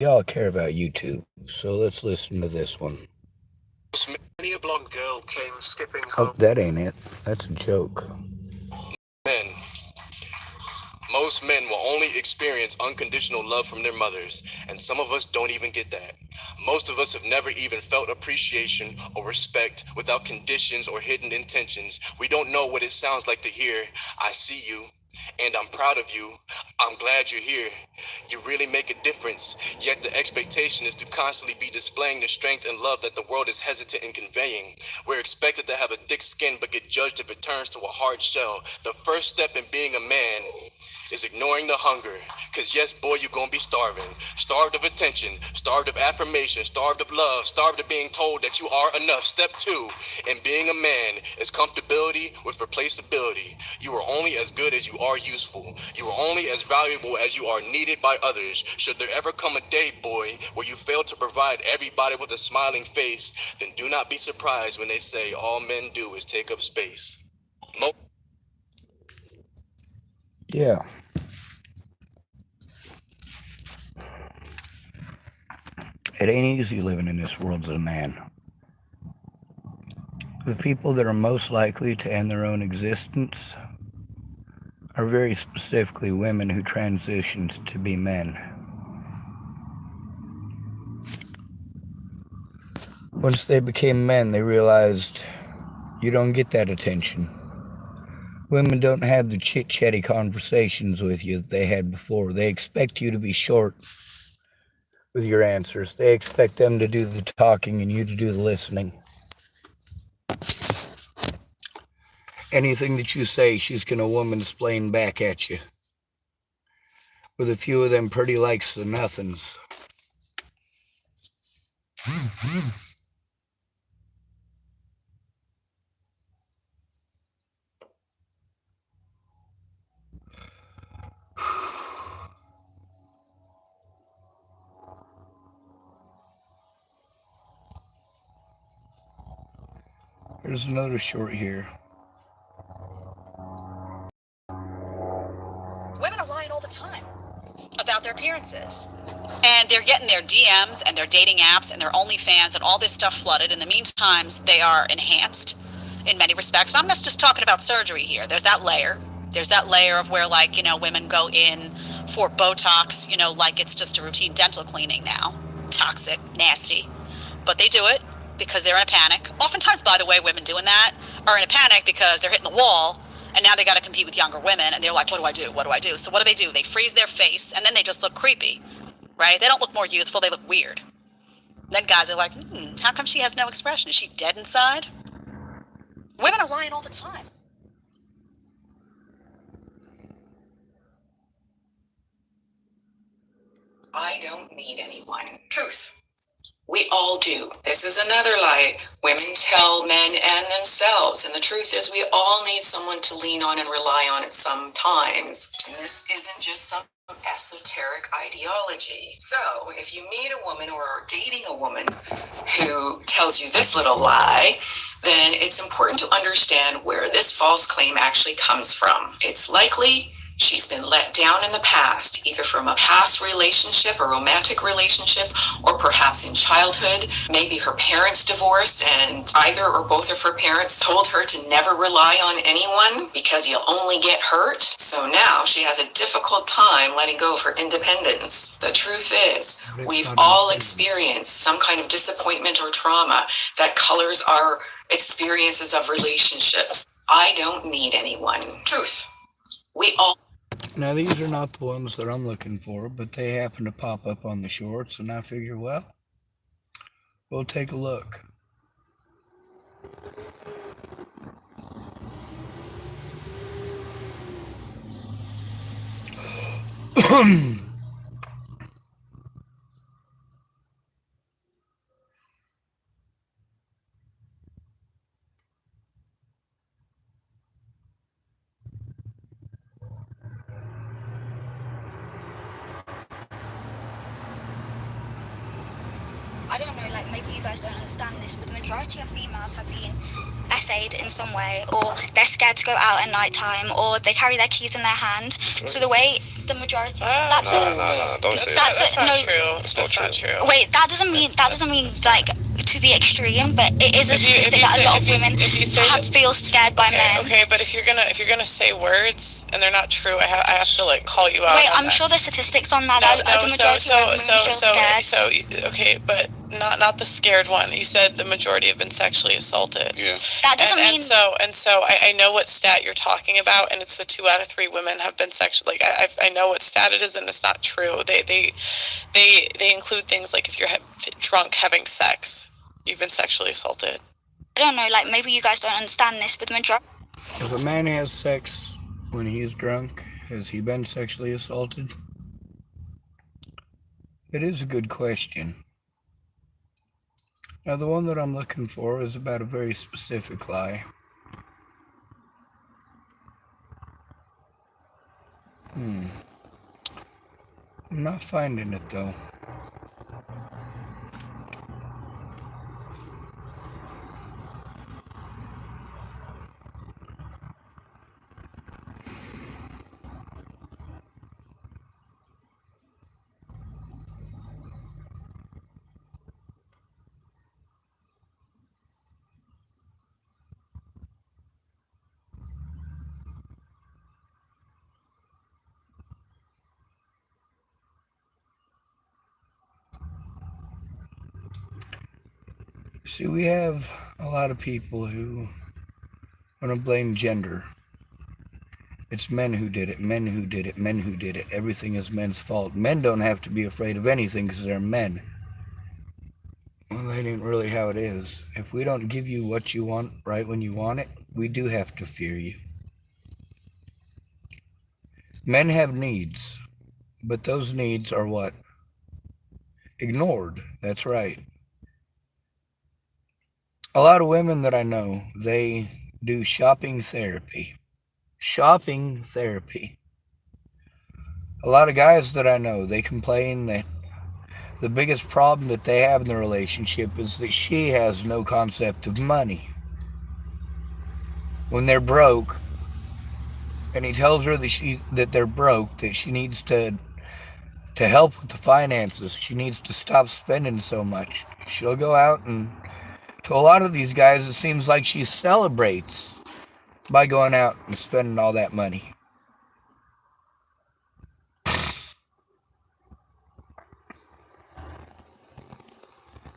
Y'all care about YouTube, so let's listen to this one. Many a blonde girl came skipping Oh, home. that ain't it. That's a joke. Men. Most men will only experience unconditional love from their mothers, and some of us don't even get that. Most of us have never even felt appreciation or respect without conditions or hidden intentions. We don't know what it sounds like to hear, I see you, and I'm proud of you. I'm glad you're here. You really make a difference, yet the expectation is to constantly be displaying the strength and love that the world is hesitant in conveying. We're expected to have a thick skin but get judged if it turns to a hard shell. The first step in being a man is ignoring the hunger. Cause yes, boy, you're gonna be starving. Starved of attention, starved of affirmation, starved of love, starved of being told that you are enough. Step two in being a man is comfortability with replaceability. You are only as good as you are useful. You are only as valuable as you are needed by others. Should there ever come a day, boy, where you fail to provide everybody with a smiling face, then do not be surprised when they say all men do is take up space. Yeah, it ain't easy living in this world as a man. The people that are most likely to end their own existence are very specifically women who transitioned to be men. Once they became men, they realized you don't get that attention. Women don't have the chit-chatty conversations with you that they had before. They expect you to be short with your answers. They expect them to do the talking and you to do the listening. Anything that you say, she's going to woman-splain back at you. With a few of them pretty likes to nothings. There's another short here. Women are lying all the time about their appearances. And they're getting their DMs and their dating apps and their OnlyFans and all this stuff flooded. In the meantime, they are enhanced in many respects. I'm not just talking about surgery here. There's that layer. There's that layer of where, like, women go in for Botox, like it's just a routine dental cleaning now. Toxic, nasty. But they do it because they're in a panic. Oftentimes, by the way, women doing that are in a panic because they're hitting the wall and now they got to compete with younger women and they're like, what do I do? What do I do? So what do? They freeze their face and then they just look creepy, right? They don't look more youthful. They look weird. Then guys are like, how come she has no expression? Is she dead inside? Women are lying all the time. I don't need anyone. Truth. We all do. This is another lie women tell men and themselves. And the truth is, we all need someone to lean on and rely on at some times. And this isn't just some esoteric ideology. So if you meet a woman or are dating a woman who tells you this little lie, then it's important to understand where this false claim actually comes from. It's likely she's been let down in the past, either from a past relationship, a romantic relationship, or perhaps in childhood. Maybe her parents divorced and either or both of her parents told her to never rely on anyone because you'll only get hurt. So now she has a difficult time letting go of her independence. The truth is, we've all experienced some kind of disappointment or trauma that colors our experiences of relationships. I don't need anyone. Truth. We all. Now, these are not the ones that I'm looking for, but they happen to pop up on the shorts, and I figure, well, we'll take a look. I don't know, like maybe you guys don't understand this, but the majority of females have been essayed in some way, or they're scared to go out at night time, or they carry their keys in their hand. So the way the majority. No, Don't say that's that. not true. That's not true. Wait, that doesn't mean like to the extreme, but it is a statistic that a lot of women feel scared by men. Okay, but if you're gonna say words and they're not true, I have to like call you out. Wait, I'm sure there's statistics on that. As a majority of women feel scared. Okay, but not the scared one. You said the majority have been sexually assaulted. Yeah. That doesn't mean. And so I know what stat you're talking about, and it's the 2 out of 3 women have been sexually. Like I know what stat it is, and it's not true. They include things like if you're drunk having sex, you've been sexually assaulted. I don't know. Like maybe you guys don't understand this, but the majority. If a man has sex when he's drunk, has he been sexually assaulted? It is a good question. Now, the one that I'm looking for is about a very specific lie. I'm not finding it, though. See, we have a lot of people who want to blame gender. It's men who did it, men who did it, men who did it. Everything is men's fault. Men don't have to be afraid of anything because they're men. Well, that ain't really how it is. If we don't give you what you want right when you want it, we do have to fear you. Men have needs, but those needs are what? Ignored. That's right. A lot of women that I know, they do shopping therapy. Shopping therapy. A lot of guys that I know, they complain that the biggest problem that they have in the relationship is that she has no concept of money. When they're broke, and he tells her that they're broke, that she needs to help with the finances. She needs to stop spending so much. She'll go out, and to a lot of these guys, it seems like she celebrates by going out and spending all that money.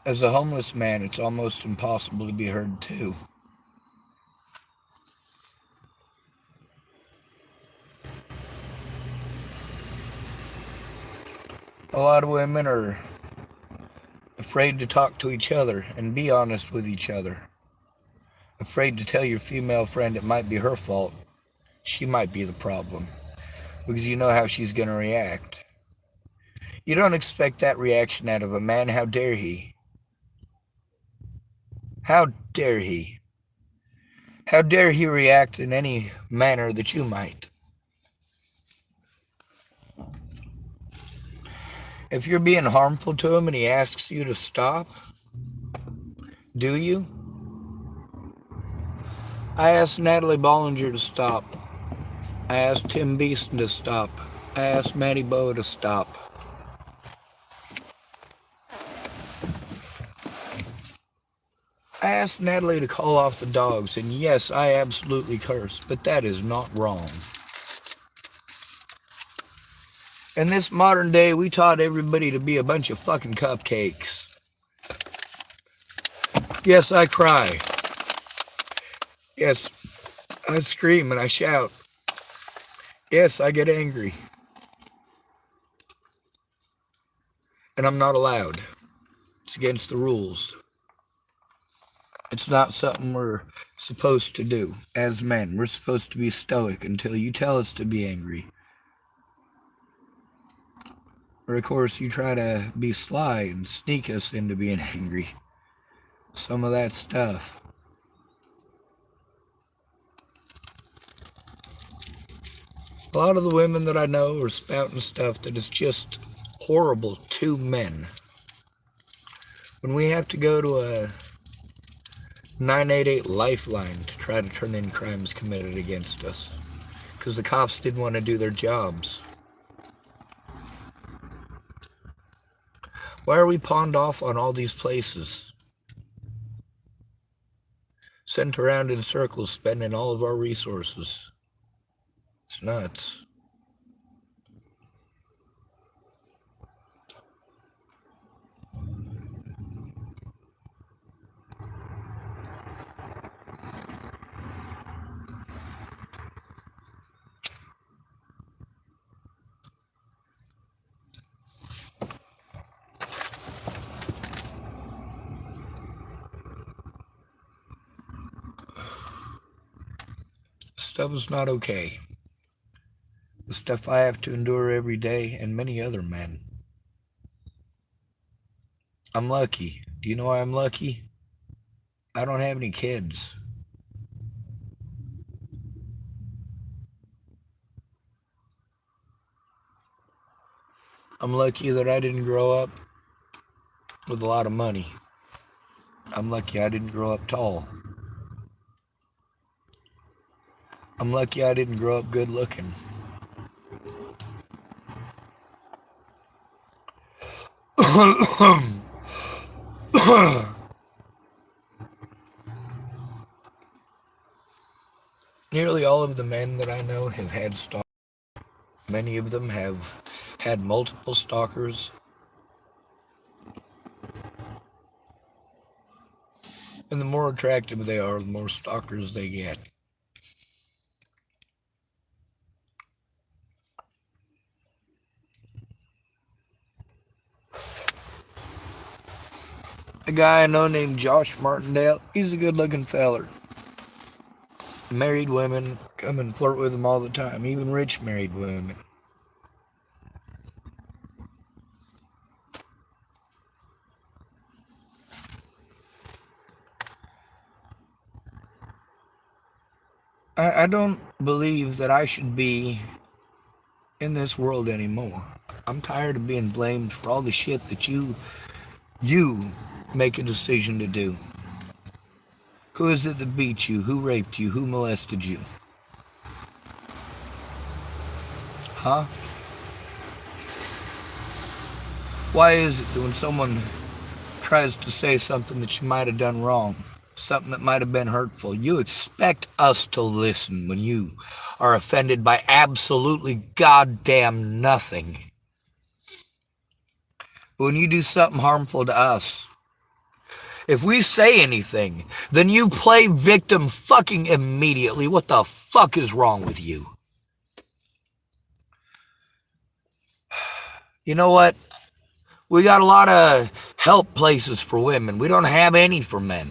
As a homeless man, it's almost impossible to be heard too. A lot of women are afraid to talk to each other and be honest with each other. Afraid to tell your female friend it might be her fault. She might be the problem. Because you know how she's going to react. You don't expect that reaction out of a man. How dare he? How dare he? How dare he react in any manner that you might? If you're being harmful to him and he asks you to stop, do you? I asked Natalie Bollinger to stop. I asked Tim Beeston to stop. I asked Matty Boa to stop. I asked Natalie to call off the dogs, and yes, I absolutely cursed, but that is not wrong. In this modern day, we taught everybody to be a bunch of fucking cupcakes. Yes, I cry. Yes, I scream and I shout. Yes, I get angry. And I'm not allowed. It's against the rules. It's not something we're supposed to do as men. We're supposed to be stoic until you tell us to be angry. Or, of course, you try to be sly and sneak us into being angry. Some of that stuff. A lot of the women that I know are spouting stuff that is just horrible to men. When we have to go to a 988 lifeline to try to turn in crimes committed against us because the cops didn't want to do their jobs. Why are we pawned off on all these places? Sent around in circles, spending all of our resources. It's nuts. Stuff is not okay. The stuff I have to endure every day, and many other men. I'm lucky. Do you know why I'm lucky? I don't have any kids. I'm lucky that I didn't grow up with a lot of money. I'm lucky I didn't grow up tall. I'm lucky I didn't grow up good looking. Nearly all of the men that I know have had stalkers. Many of them have had multiple stalkers. And the more attractive they are, the more stalkers they get. A guy I know named Josh Martindale, he's a good-looking feller. Married women come and flirt with him all the time, even rich married women. I don't believe that I should be in this world anymore. I'm tired of being blamed for all the shit that you make a decision to do. Who is it that beat you? Who raped you? Who molested you? Huh? Why is it that when someone tries to say something that you might have done wrong, something that might have been hurtful, you expect us to listen when you are offended by absolutely goddamn nothing? But when you do something harmful to us, if we say anything, then you play victim fucking immediately. What the fuck is wrong with you? You know what? We got a lot of help places for women. We don't have any for men.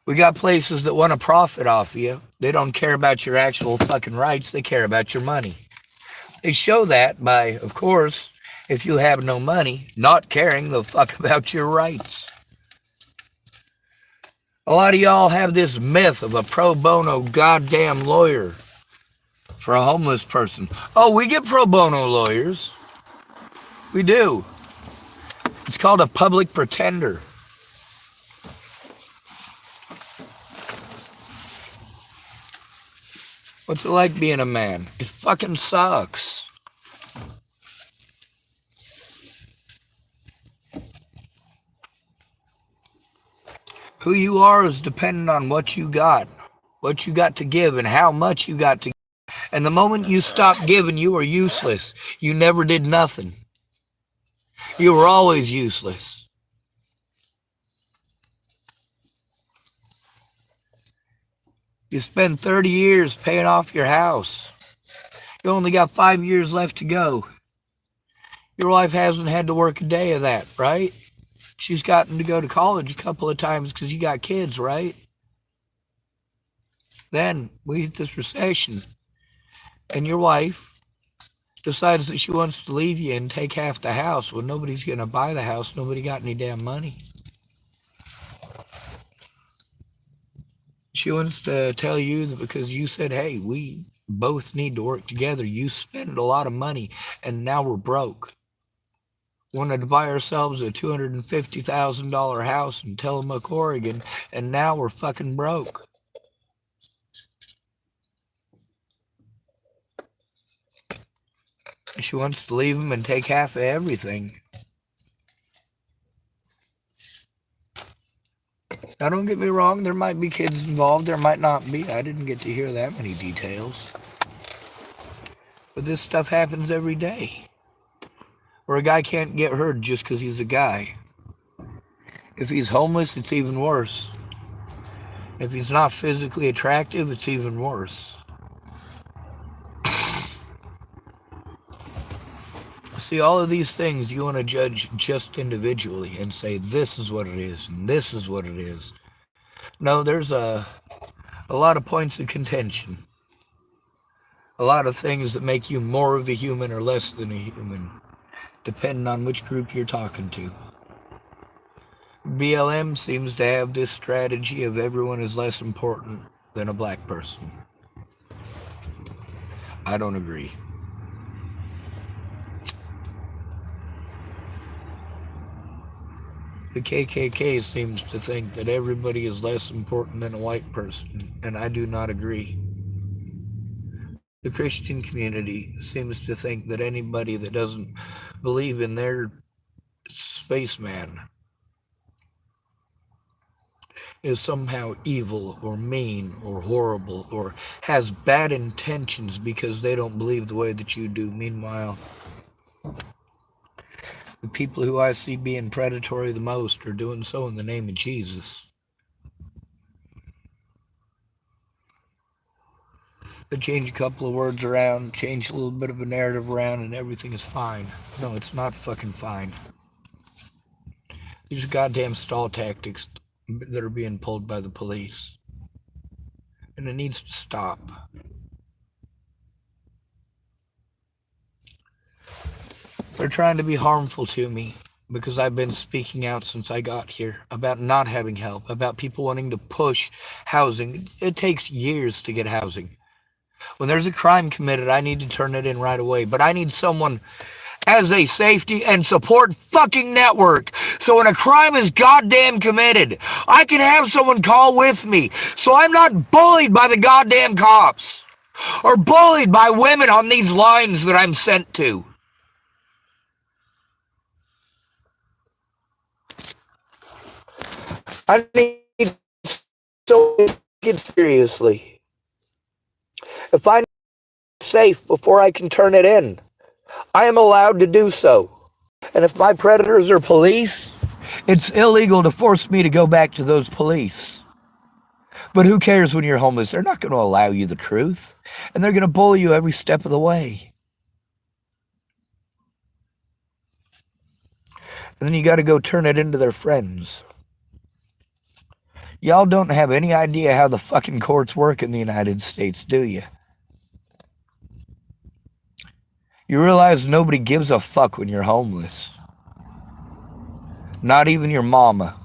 We got places that want to profit off you. They don't care about your actual fucking rights. They care about your money. They show that by, of course, if you have no money, not caring the fuck about your rights. A lot of y'all have this myth of a pro bono goddamn lawyer for a homeless person. Oh, we get pro bono lawyers. We do. It's called a public pretender. What's it like being a man? It fucking sucks. Who you are is dependent on what you got to give, and how much you got to give. And the moment you stop giving, you are useless. You never did nothing. You were always useless. You spent 30 years paying off your house. You only got 5 years left to go. Your wife hasn't had to work a day of that, right? She's gotten to go to college a couple of times because you got kids, right? Then we hit this recession, and your wife decides that she wants to leave you and take half the house. Well, nobody's going to buy the house. Nobody got any damn money. She wants to tell you that because you said, hey, we both need to work together, you spend a lot of money, and now we're broke. Wanted to buy ourselves a $250,000 house in Tillamook, Oregon, and now we're fucking broke. She wants to leave him and take half of everything. Now, don't get me wrong, there might be kids involved, there might not be. I didn't get to hear that many details. But this stuff happens every day. Or a guy can't get hurt just because he's a guy. If he's homeless, it's even worse. If he's not physically attractive, it's even worse. See, all of these things you want to judge just individually and say, this is what it is, and this is what it is. No, there's a lot of points of contention. A lot of things that make you more of a human or less than a human, depending on which group you're talking to. BLM seems to have this strategy of everyone is less important than a black person. I don't agree. The KKK seems to think that everybody is less important than a white person, and I do not agree. The Christian community seems to think that anybody that doesn't believe in their spaceman is somehow evil or mean or horrible or has bad intentions because they don't believe the way that you do. Meanwhile, the people who I see being predatory the most are doing so in the name of Jesus. They change a couple of words around, change a little bit of a narrative around, and everything is fine. No, it's not fucking fine. These are goddamn stall tactics that are being pulled by the police. And it needs to stop. They're trying to be harmful to me because I've been speaking out since I got here about not having help, about people wanting to push housing. It takes years to get housing. When there's a crime committed, I need to turn it in right away. But I need someone as a safety and support fucking network. So when a crime is goddamn committed, I can have someone call with me. So I'm not bullied by the goddamn cops or bullied by women on these lines that I'm sent to. I need someone to take it seriously. If I'm safe before I can turn it in, I am allowed to do so. And if my predators are police, it's illegal to force me to go back to those police. But who cares when you're homeless? They're not going to allow you the truth. And they're going to bully you every step of the way. And then you got to go turn it into their friends. Y'all don't have any idea how the fucking courts work in the United States, do you? You realize nobody gives a fuck when you're homeless. Not even your mama.